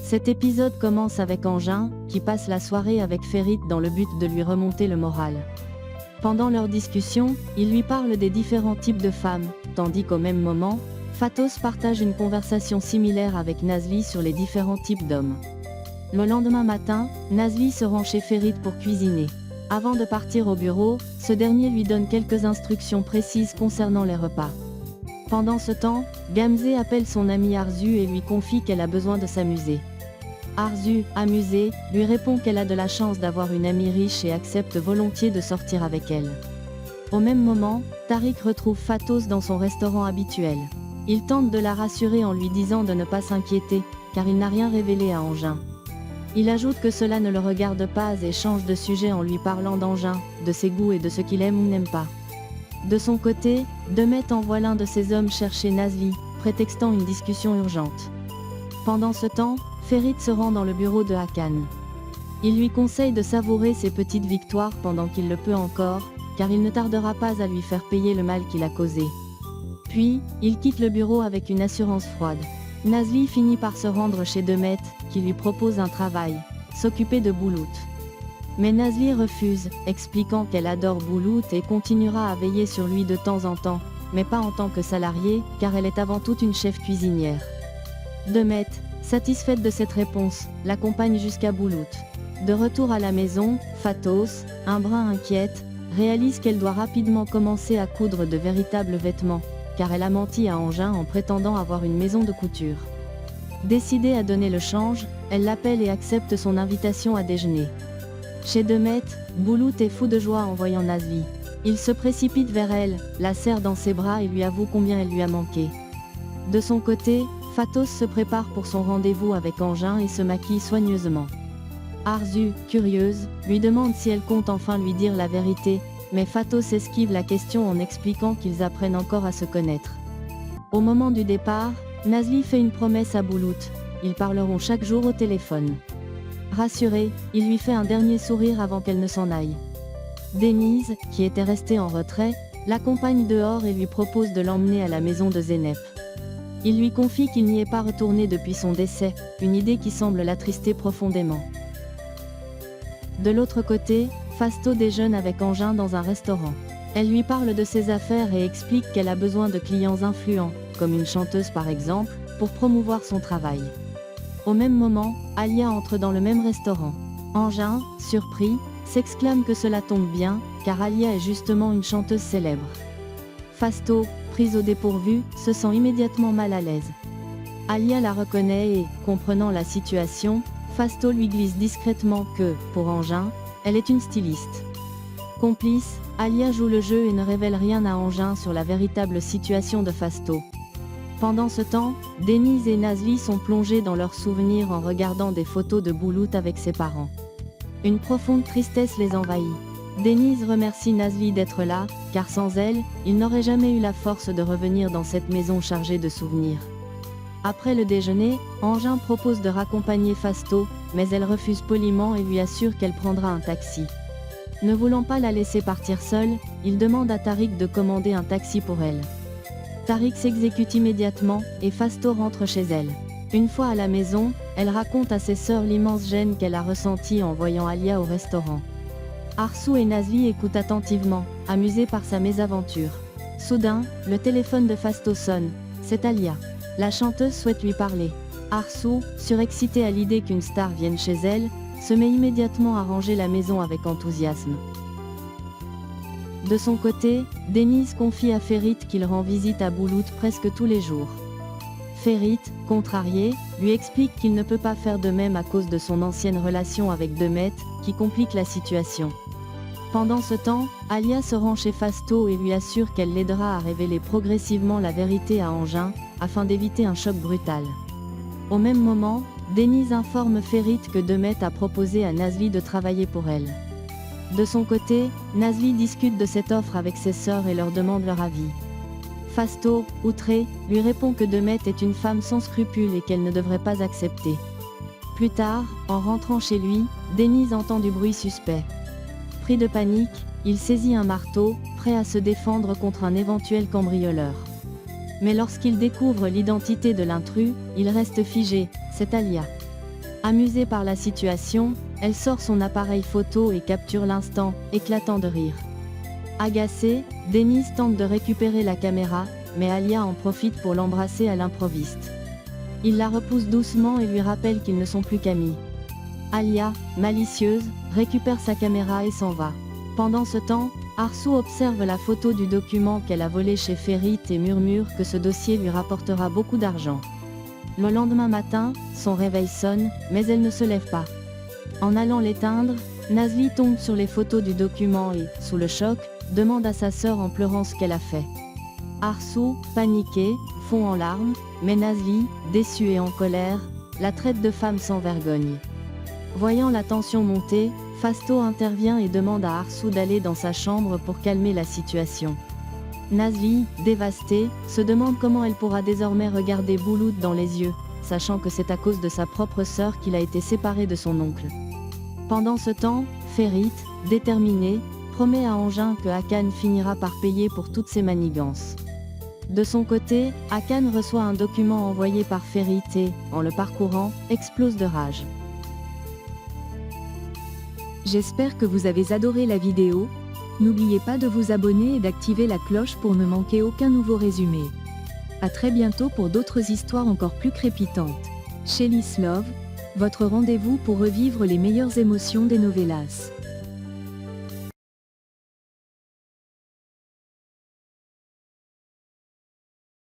Cet épisode commence avec Engin, qui passe la soirée avec Ferit dans le but de lui remonter le moral. Pendant leur discussion, il lui parle des différents types de femmes, tandis qu'au même moment, Fatos partage une conversation similaire avec Nazli sur les différents types d'hommes. Le lendemain matin, Nazli se rend chez Ferit pour cuisiner. Avant de partir au bureau, ce dernier lui donne quelques instructions précises concernant les repas. Pendant ce temps, Gamze appelle son amie Arzu et lui confie qu'elle a besoin de s'amuser. Arzu, amusée, lui répond qu'elle a de la chance d'avoir une amie riche et accepte volontiers de sortir avec elle. Au même moment, Tariq retrouve Fatos dans son restaurant habituel. Il tente de la rassurer en lui disant de ne pas s'inquiéter, car il n'a rien révélé à Engin. Il ajoute que cela ne le regarde pas et change de sujet en lui parlant d'Engin, de ses goûts et de ce qu'il aime ou n'aime pas. De son côté, Demet envoie l'un de ses hommes chercher Nazli, prétextant une discussion urgente. Pendant ce temps, Ferit se rend dans le bureau de Hakan. Il lui conseille de savourer ses petites victoires pendant qu'il le peut encore, car il ne tardera pas à lui faire payer le mal qu'il a causé. Puis, il quitte le bureau avec une assurance froide. Nazli finit par se rendre chez Demet, qui lui propose un travail, s'occuper de Boulout. Mais Nazli refuse, expliquant qu'elle adore Boulout et continuera à veiller sur lui de temps en temps, mais pas en tant que salariée, car elle est avant tout une chef cuisinière. Demet, satisfaite de cette réponse, l'accompagne jusqu'à Boulout. De retour à la maison, Fatos, un brin inquiète, réalise qu'elle doit rapidement commencer à coudre de véritables vêtements, car elle a menti à Engin en prétendant avoir une maison de couture. Décidée à donner le change, elle l'appelle et accepte son invitation à déjeuner. Chez Demet, Boulout est fou de joie en voyant Nazli. Il se précipite vers elle, la serre dans ses bras et lui avoue combien elle lui a manqué. De son côté, Fatos se prépare pour son rendez-vous avec Engin et se maquille soigneusement. Arzu, curieuse, lui demande si elle compte enfin lui dire la vérité, mais Fatos esquive la question en expliquant qu'ils apprennent encore à se connaître. Au moment du départ, Nazli fait une promesse à Boulout, ils parleront chaque jour au téléphone. Rassuré, il lui fait un dernier sourire avant qu'elle ne s'en aille. Denise, qui était restée en retrait, l'accompagne dehors et lui propose de l'emmener à la maison de Zeynep. Il lui confie qu'il n'y est pas retourné depuis son décès, une idée qui semble l'attrister profondément. De l'autre côté, Fasto déjeune avec Engin dans un restaurant. Elle lui parle de ses affaires et explique qu'elle a besoin de clients influents, comme une chanteuse par exemple, pour promouvoir son travail. Au même moment, Alia entre dans le même restaurant. Engin, surpris, s'exclame que cela tombe bien, car Alia est justement une chanteuse célèbre. Fasto, prise au dépourvu, se sent immédiatement mal à l'aise. Alia la reconnaît et, comprenant la situation, Fasto lui glisse discrètement que, pour Engin, elle est une styliste. Complice, Alia joue le jeu et ne révèle rien à Engin sur la véritable situation de Fasto. Pendant ce temps, Denise et Nazli sont plongés dans leurs souvenirs en regardant des photos de Boulout avec ses parents. Une profonde tristesse les envahit. Denise remercie Nazli d'être là, car sans elle, il n'aurait jamais eu la force de revenir dans cette maison chargée de souvenirs. Après le déjeuner, Engin propose de raccompagner Fasto, mais elle refuse poliment et lui assure qu'elle prendra un taxi. Ne voulant pas la laisser partir seule, il demande à Tariq de commander un taxi pour elle. Tariq s'exécute immédiatement, et Fasto rentre chez elle. Une fois à la maison, elle raconte à ses sœurs l'immense gêne qu'elle a ressentie en voyant Alia au restaurant. Arsu et Nazli écoutent attentivement, amusés par sa mésaventure. Soudain, le téléphone de Fasto sonne, c'est Alia. La chanteuse souhaite lui parler. Arsu, surexcitée à l'idée qu'une star vienne chez elle, se met immédiatement à ranger la maison avec enthousiasme. De son côté, Denise confie à Ferit qu'il rend visite à Boulout presque tous les jours. Ferit, contrarié, lui explique qu'il ne peut pas faire de même à cause de son ancienne relation avec Demet, qui complique la situation. Pendant ce temps, Alia se rend chez Fasto et lui assure qu'elle l'aidera à révéler progressivement la vérité à Engin, afin d'éviter un choc brutal. Au même moment, Denise informe Ferit que Demet a proposé à Nazli de travailler pour elle. De son côté, Nazli discute de cette offre avec ses sœurs et leur demande leur avis. Fasto, outré, lui répond que Demet est une femme sans scrupules et qu'elle ne devrait pas accepter. Plus tard, en rentrant chez lui, Denise entend du bruit suspect. Pris de panique, il saisit un marteau, prêt à se défendre contre un éventuel cambrioleur. Mais lorsqu'il découvre l'identité de l'intrus, il reste figé, c'est Alia. Amusée par la situation, elle sort son appareil photo et capture l'instant, éclatant de rire. Agacée, Denise tente de récupérer la caméra, mais Alia en profite pour l'embrasser à l'improviste. Il la repousse doucement et lui rappelle qu'ils ne sont plus qu'amis. Alia, malicieuse, récupère sa caméra et s'en va. Pendant ce temps, Arsu observe la photo du document qu'elle a volé chez Ferit et murmure que ce dossier lui rapportera beaucoup d'argent. Le lendemain matin, son réveil sonne, mais elle ne se lève pas. En allant l'éteindre, Nazli tombe sur les photos du document et, sous le choc, demande à sa sœur en pleurant ce qu'elle a fait. Arsu, paniqué, fond en larmes, mais Nazli, déçue et en colère, la traite de femme sans vergogne. Voyant la tension monter, Fasto intervient et demande à Arsu d'aller dans sa chambre pour calmer la situation. Nazli, dévastée, se demande comment elle pourra désormais regarder Bouloud dans les yeux, sachant que c'est à cause de sa propre sœur qu'il a été séparé de son oncle. Pendant ce temps, Ferit, déterminé, promet à Angin que Hakan finira par payer pour toutes ses manigances. De son côté, Hakan reçoit un document envoyé par Ferit et, en le parcourant, explose de rage. J'espère que vous avez adoré la vidéo. N'oubliez pas de vous abonner et d'activer la cloche pour ne manquer aucun nouveau résumé. À très bientôt pour d'autres histoires encore plus crépitantes. Chez Love, votre rendez-vous pour revivre les meilleures émotions des novellas.